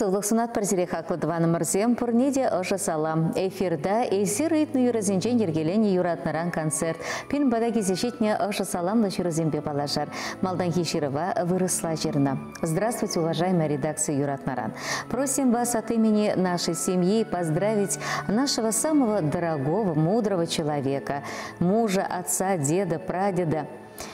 Сывлық сунат парзире хақлыдываны мұрзем пұрнеде ұшы салам. Эфирда эсир үйтні юрызенчен ергелені юратныран концерт. Пен бада кезешетне ұшы саламлы жүрізембе балажар. Малдан Хиширова выросла жерна. Здравствуйте, уважаемая редакция Юратнаран. Просим вас от имени нашей семьи поздравить нашего самого дорогого, мудрого человека, мужа, отца, деда, прадеда,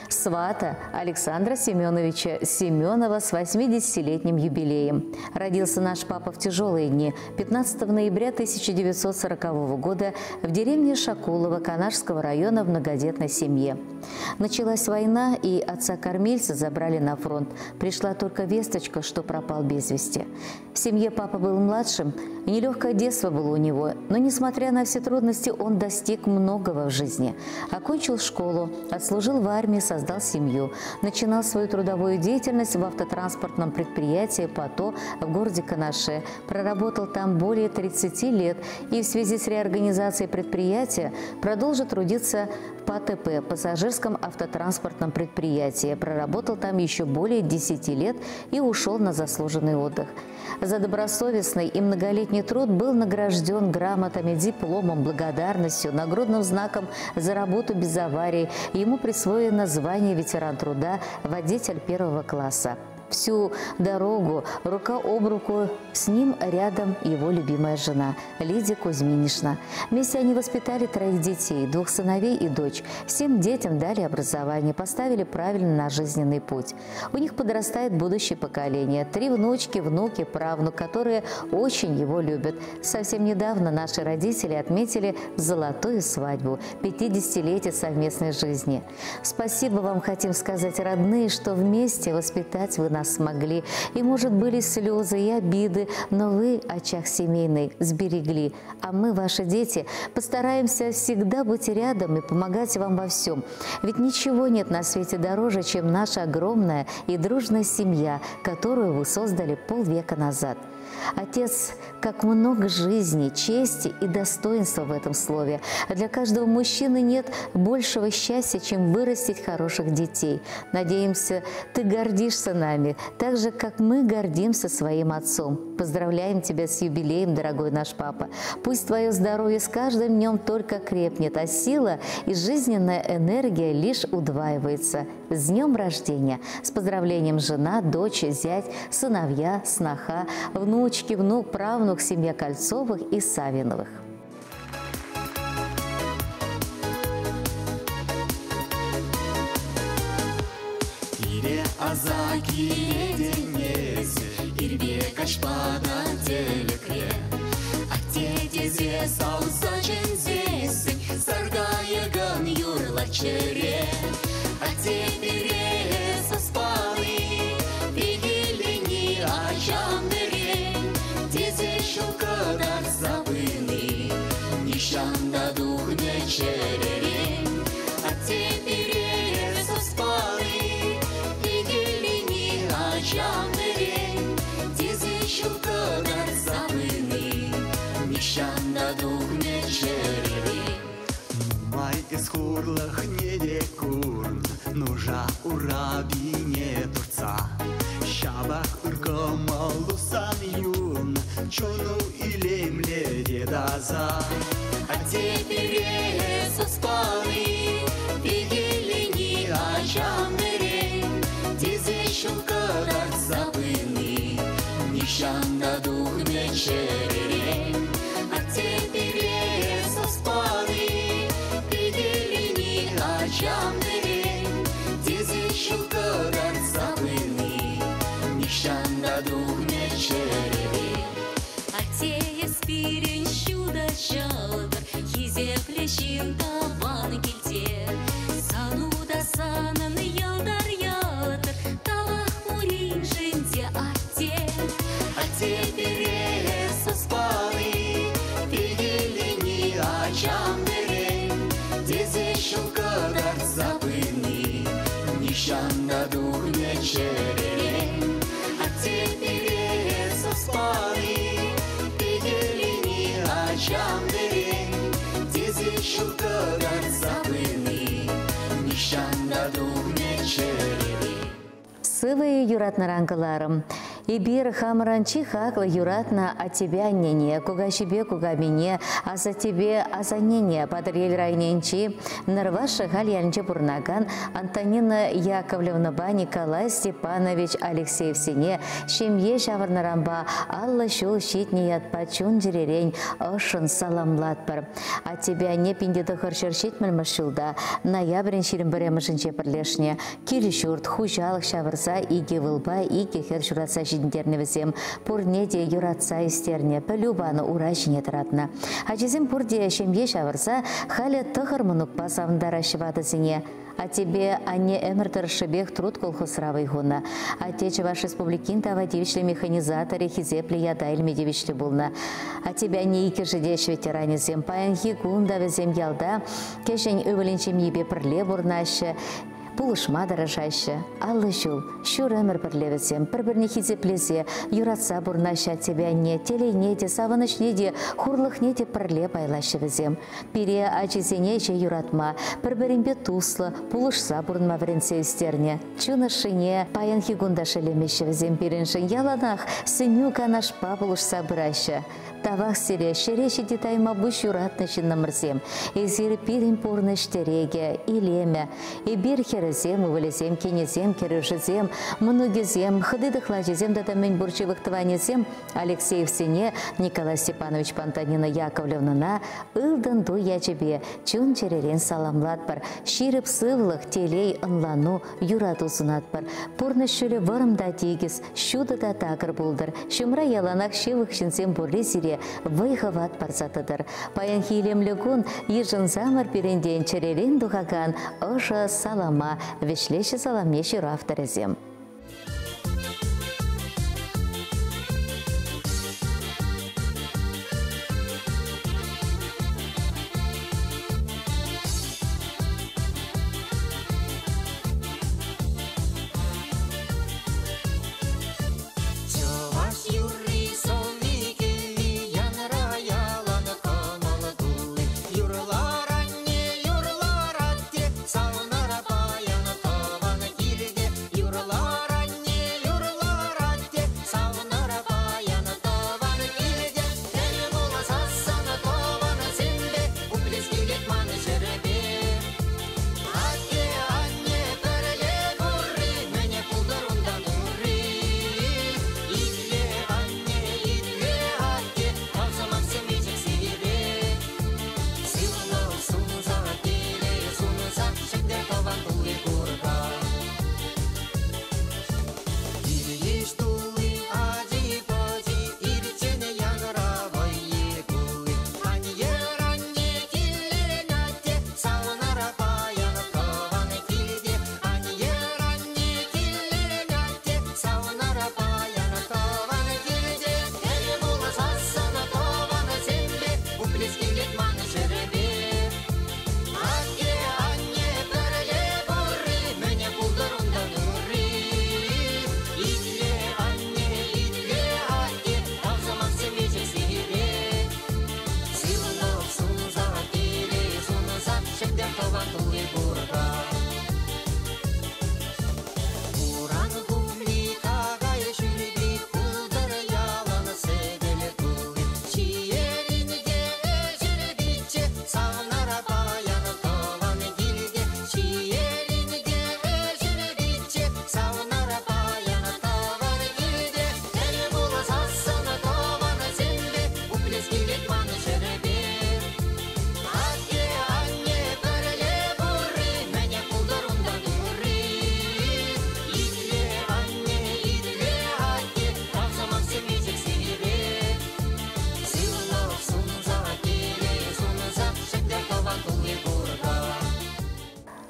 свата Александра Семеновича Семенова с 80-летним юбилеем. Родился наш папа в тяжелые дни 15 ноября 1940 года в деревне Шакулово Канашского района в многодетной семье. Началась война, и отца-кормильца забрали на фронт. Пришла только весточка, что пропал без вести. В семье папа был младшим, и нелегкое детство было у него, но, несмотря на все трудности, он достиг многого в жизни. Окончил школу, отслужил в армии, создал семью, начинал свою трудовую деятельность в автотранспортном предприятии «ПАТО» в городе Канаше. Проработал там более 30 лет и в связи с реорганизацией предприятия продолжил трудиться в ПАТП – пассажирском автотранспортном предприятии. Проработал там еще более 10 лет и ушел на заслуженный отдых. За добросовестный и многолетний труд был награжден грамотами, дипломом, благодарностью, нагрудным знаком за работу без аварий. Ему присвоено звание ветеран труда, водитель первого класса. Всю дорогу рука об руку с ним рядом его любимая жена Лидия Кузьминишна. Вместе они воспитали 3 детей, 2 сыновей и дочь. 7 детям дали образование, поставили правильно на жизненный путь. У них подрастает будущее поколение. 3 внучки, внуки, правнук, которые очень его любят. Совсем недавно наши родители отметили золотую свадьбу, 50-летие совместной жизни. Спасибо вам хотим сказать, родные, что вместе воспитать вы нас смогли. И, может, были слезы и обиды, но вы очаг семейный сберегли. А мы, ваши дети, постараемся всегда быть рядом и помогать вам во всем. Ведь ничего нет на свете дороже, чем наша огромная и дружная семья, которую вы создали полвека назад. Отец, как много жизни, чести и достоинства в этом слове. Для каждого мужчины нет большего счастья, чем вырастить хороших детей. Надеемся, ты гордишься нами, так же, как мы гордимся своим отцом. Поздравляем тебя с юбилеем, дорогой наш папа. Пусть твое здоровье с каждым днем только крепнет, а сила и жизненная энергия лишь удваивается. С днем рождения! С поздравлением жена, дочь, зять, сыновья, сноха, внучки, внук, правнук, семья Кольцовых и Савиновых. Ире азаки денес, ирбе кашпада телекре. Атетезе саузачен зесень, саргаеган юрлачере. Атепере соспали, пигелени ачамдере. Тезе шелкадар забыли, нищанда дух вечерере. Атепере соспали, пигелени ачамдере. Тезе шелкадар забыли, нищанда дух вечерере. Май из хурлах не декурн, нужа ураби не турца. Шабах уркомалусан юн, чуну илемле дедаза. А теперь соспали, пигелени ачамдере. Тезе шелкадар забыли, нищанда дух вечерере. А теперь соспали, пигелени ачамдере. Тезе шелкадар забыли, нищанда дух вечерере. Атея спирен щуда чалдар, хизе плещин таван кельте. Сануда санан ялдар ялдар, талах мурин женде атте. А теперь соспали, пигелени ачамдере. Тезе шелкадар забыли, нищанда дух вечерере. А теперь соспали, пигелени ачамдере. Тезе шелкадар забыли, нищанда дух вечерере. Сывые юратнаранкаларым. Ибир хамранчи хакла юратна, а тебя не, куга себе, куга мне, а за тебе, а за не, подрель райненчи, нарваша гальянчи бурнаган, Антонина Яковлевна Ба, Николай Степанович Алексеев Сене, Шемье Шаварнарамба, Алла Шул Щитни Ятпачун Джерерень, Ошын саламлатпар. А тебя не пиндеды хыршыр щитмельмашылда, ноябрин ширин біремішінче бірлешне, келешурт, хужалық шавырса, иге вылба, иге хер шуратса жидіндерневізем, пурнеде юратса истерне, пілюбаны ура жіне тұратына. Ачезем пурде шемье шавырса, халі тұғыр мұнықпа савындара шывадызіне. А тебе, а не эмертаршебех труд колхозравый гуна. Отече ваш республикин тавадивичли механизаторы хизепли ядайль медивичли булна. А тебя не ике жидеш ветеране зем паян хигунда везем ялда, кешень өвеленчем ебе прле бурнаще, пулышма дорожаще, аллы жул, шур эмір бірлевізем, бір-бірне хизеплезе, юратса бурнаща тебя не, телей неде, савыныш неде, хурлых неде пірле байлашы візем. Пире ачезене же юратма, бір-бірінбе туслы, пулышса бурнма вренсе істерне. Чунышыне, паян хигунда шелемеші візем пиреншін, яланах, сыню канашпа пулышса бұраща. Тавах сире, шереші детайма бұш юратны жиннамырзем. Езері пирен пурны штереге, илеме, и бір херезем, увылезем, кенезем, кережезем, многезем, хыдыдықла жезем, датамен бурчевықтыванезем, Алексеев Сене, Николай Степанович Антонина Яковлевнана, ылдан ду ячебе, чун черерен саламлатпар, ширіп сывлық телей ынлану юрату сунатпар, пурны шүлі варымда тегіз, шуды да такыр булдыр, шымра яланақ шевық шинсем бурле сире, выховат парсатыдыр. Паян хилемлігун ежін замыр перенден черерен дұғаган ұшы салама, вешлеші саламнеші рафтарызем.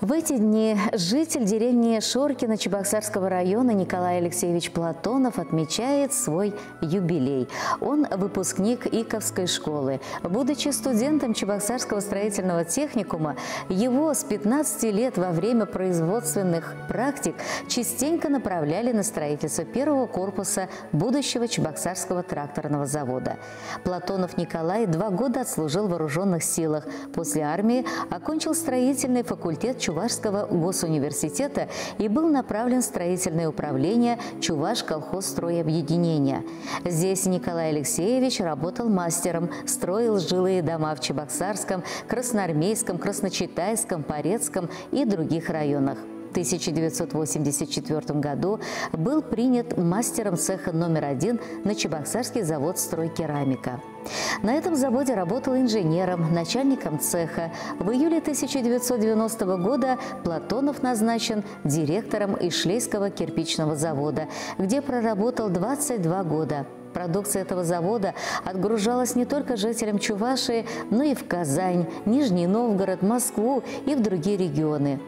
В эти дни житель деревни Шоркино Чебоксарского района Николай Алексеевич Платонов отмечает свой юбилей. Он выпускник Иковской школы. Будучи студентом Чебоксарского строительного техникума, его с 15 лет во время производственных практик частенько направляли на строительство первого корпуса будущего Чебоксарского тракторного завода. Платонов Николай 2 года отслужил в вооруженных силах. После армии окончил строительный факультет Чувашского Чувашского госуниверситета и был направлен в строительное управление Чуваш-колхозстройобъединения. Здесь Николай Алексеевич работал мастером, строил жилые дома в Чебоксарском, Красноармейском, Красночитайском, Порецком и других районах. В 1984 году был принят мастером цеха номер 1 на Чебоксарский завод «Стройкерамика». На этом заводе работал инженером, начальником цеха. В июле 1990 года Платонов назначен директором Ишлейского кирпичного завода, где проработал 22 года. Продукция этого завода отгружалась не только жителям Чувашии, но и в Казань, Нижний Новгород, Москву и в другие регионы.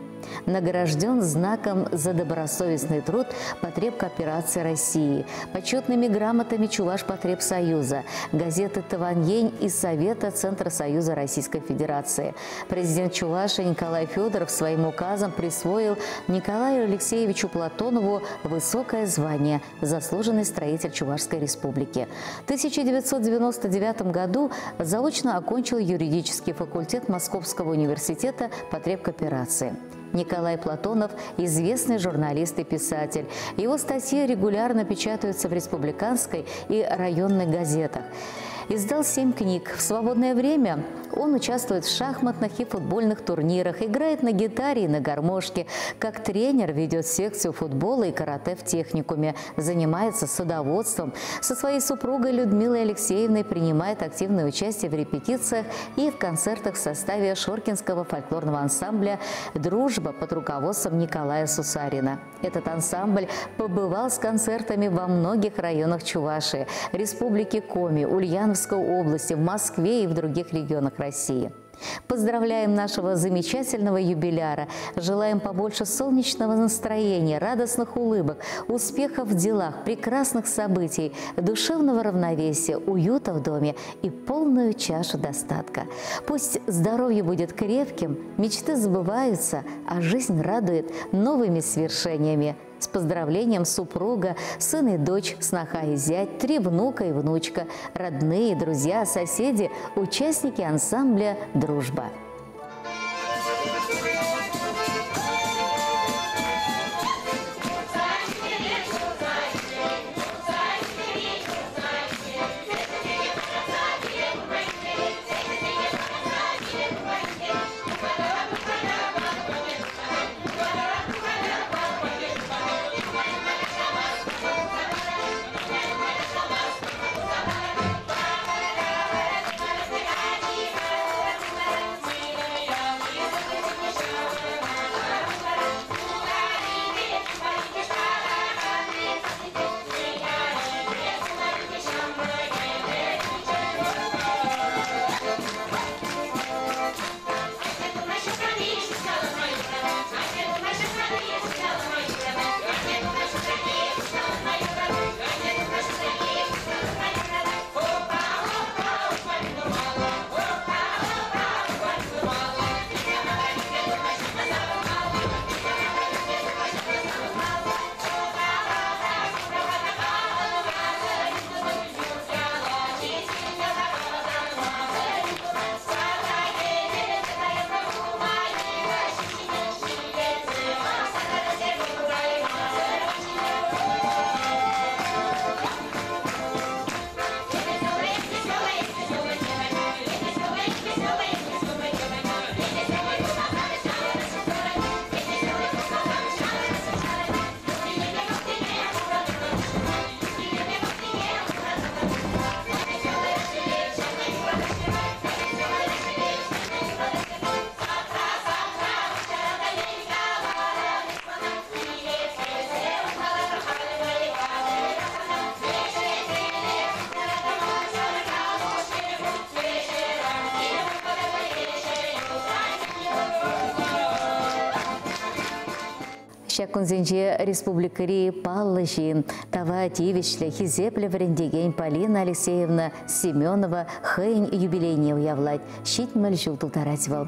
Награжден знаком за добросовестный труд потребкооперации России, почетными грамотами Чувашпотребсоюза, газеты «Таваньень» и Совета Центра Союза Российской Федерации. Президент Чувашии Николай Федоров своим указом присвоил Николаю Алексеевичу Платонову высокое звание «Заслуженный строитель Чувашской Республики». В 1999 году заочно окончил юридический факультет Московского университета потребкооперации. Николай Платонов – известный журналист и писатель. Его статьи регулярно печатаются в республиканской и районных газетах. Издал 7 книг. В свободное время он участвует в шахматных и футбольных турнирах, играет на гитаре и на гармошке. Как тренер ведет секцию футбола и карате в техникуме, занимается садоводством. Со своей супругой Людмилой Алексеевной принимает активное участие в репетициях и в концертах в составе Шоркинского фольклорного ансамбля «Дружба» под руководством Николая Сусарина. Этот ансамбль побывал с концертами во многих районах Чувашии, Республики Коми, Ульяновской области, в Москве и в других регионах России. Поздравляем нашего замечательного юбиляра, желаем побольше солнечного настроения, радостных улыбок, успехов в делах, прекрасных событий, душевного равновесия, уюта в доме и полную чашу достатка. Пусть здоровье будет крепким, мечты сбываются, а жизнь радует новыми свершениями. С поздравлением супруга, сын и дочь, сноха и зять, 3 внука и внучка, родные, друзья, соседи, участники ансамбля «Дружба». Шакунзенже республикари Паллыжин, Тава Тивичле, Хизепле Врендеген Полина Алексеевна Семенова Хэйн юбилейне уявлать, щитмель жылтултаративал.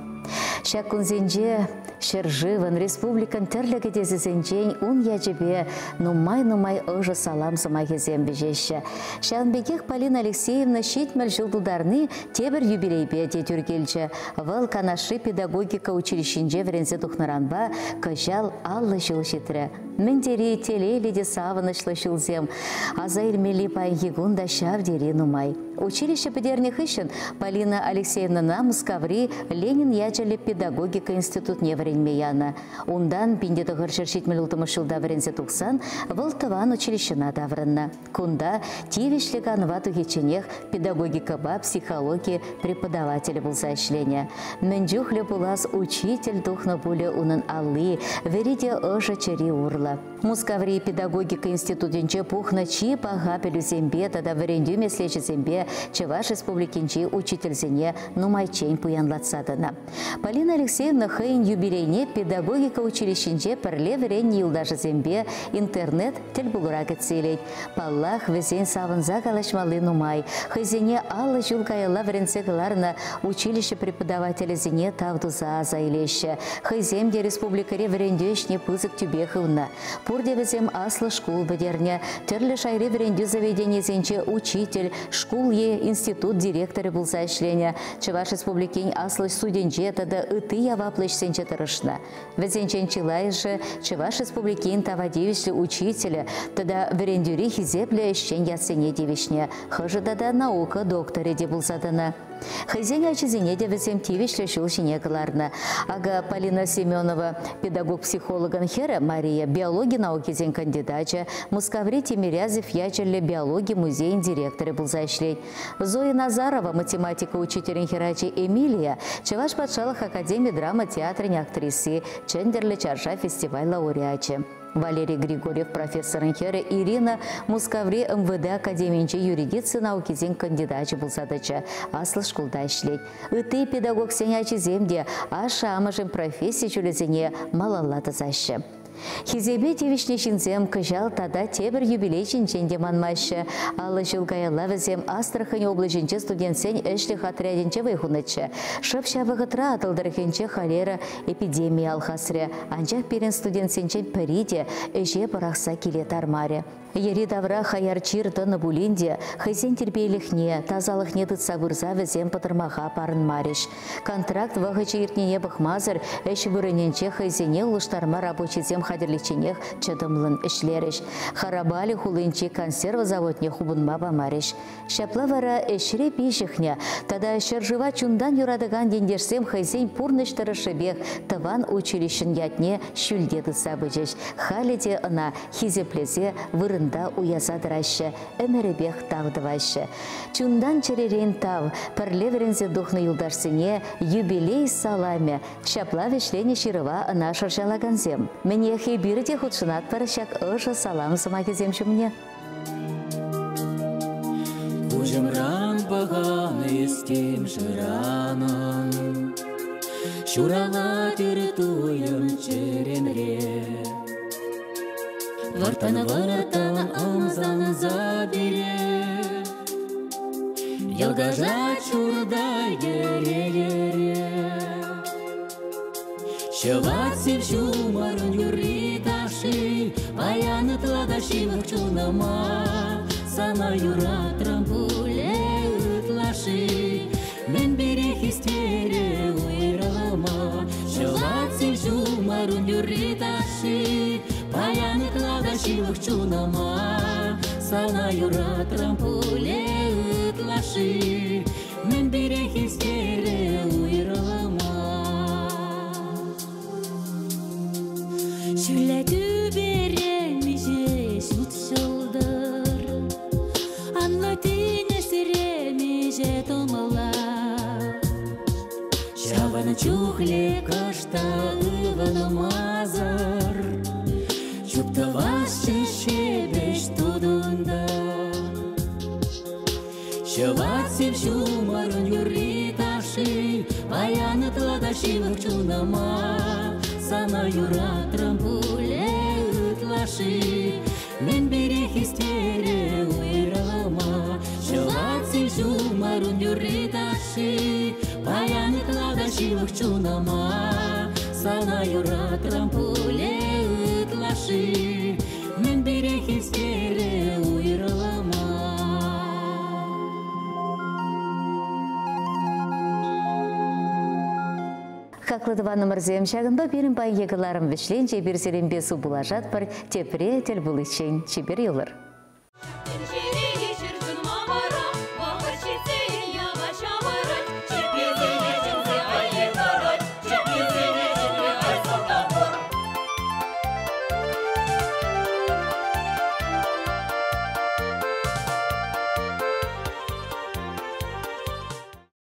Шакунзенже Шерживан республикан терлеге дезезенжень ун яжебе нумай ожа салам самахезем бежеща. Шанбекех Полина Алексеевна щитмель жылтулдарны тебер юбилейбе детюргельче. Вал канаши педагогика училищенже врензе тухнаранба кажал аллы жылшитре. Мендери телели де саванышлы шылзем. Азаир мели пайгигун да шавдери нумай. Училище педерних ищен Полина Алексеевна Намускаври Ленин ячали педагогика институт невренмеяна. Ундан пиндеті ғыршыршитмел ұлтымышылда врензе тұқсан, вылтыван училищена даврынна. Кунда тивишлік анвату хеченех педагогика ба психология преподаватели болса ішлене. Мендюхле булас учитель духна буле унын аллы, вериде ыжа чери урла. Мускаври педагогика институтенче пухна чи пагапелю зембе, тада врендюме слече зембе, Чеваш республикинчи учительзене нумайчень пуянлатсадына. Полина Алексеевна Хэйн юбилейне педагогика училищенче перле верен йылдажы зембе интернет телбулурак етселейд. Паллах везен савынза калашмалы нумай. Хэйзене аллы жылкайла веренцегларна училище преподавателя зене тавдуза заилеще. Хэйземде республикаре верендюшне пызык тюбехывна. Пурде везем аслы школ бедерне. Терле шайре верендю заведение зенче учитель, школ институт директоры булса ішлене. Чеваш республикин аслы студенче тада ыты яваплыш сенче тырышна. Везенчен чилайже Чеваш республикин тавадевишлі учителя тада верендюри хизепле ещен ясене девишне. Хыжы тада наука докторе де булсадына. Хайзене ачизене де везем тивишлі шулшине кыларна. Ага Полина Семенова педагог-психологан хера Мария биология науки зен кандидача, Мускаври Тимирязев ячерлі биология музейн директоры булса ішлей. Зоя Назарова, математика учитель херачи Эмилия, Чеваш патшалых академии драма театрын актрисы, Чендерлі чарша фестиваль лауреачи. Валерий Григорьев, профессор херы Ирина Мускаври МВД академиинче юридиция науки зен кандидачы булсадача, аслы школда ішлей. Ыты педагог сенячи земде, аша амажын профессия чулезене малаллаты зашы. Хизебе тевишне шинзем кыжал тада тебір юбилей чинченде манмашы. Аллы жылгайла візем Астрахань облачынче студентсен эшлих отряденче выхунычы. Шыпшавығытра атылдырхенче холера эпидемия алхасре. Анчах перен студентсенчен піриде эже барақса келет армаре. Ери давра хаярчир тыны булинде, хайсен терпейлихне, тазалыхне тытса вырза візем патырмаға парын мариш. Контракт вағычы иртнене бұқмазыр, эш вырыненче хайсене ұлыштарма рабочий хадерличенех чадымлын ішлеріш. Харабали хулынче консерва заводне хубынма бамариш. Шаплавара эшре пишихне, тада шаржыва чундан юрадыган дендерсем хайсен пурныштырышыбех тыван училищен ятне шүлдеді сабыжеш. Халеде ына хизеплезе вырында уязадырашы, әміребех тавдывашы. Чундан черерен тав, пірлеверензе духны юлдарсыне юбилей саламе, шаплавешлене ширыва ына шаржалаганзем. Мне хейбирде худшынат парашак ыжы салам самахеземші мне. Кужымран бағаны естем жыранын, Шурала түртуйым черенре. Вартан амзан забире, Ялгажа чурда ере-ере. Шыват севшу марын юри таши, Аяны тладаши варчунама, Сана юра трампуле ытлаши, Мен берех истере уйралама. Шыват севшу марын юри таши, Аяны тладаши варчунама, Сана юра трампуле ытлаши, Мен берех истере уйралама. Şüledü beremice şutşıldır, Anlatın esiremice tomala. Şavanı çuhle kaşta ıvanı mazar, Çupta vaşçı şebeş tudunda. Şavat sevşu marun yuri taşı, Bayanı tladashı vırçunama, Sana юра трампуле ытлаши, мен берех истере уйралма, жылатсен жумарун юриташи, паяны клада шилых чунама, сана юра трампуле ытлаши, мен берех истере уйралма. Хақлыдываны мырзем шағында берін бай егіларым вішлен жебір зеренбе су бұлажат бір тепре тел бұл ішен чебер елір.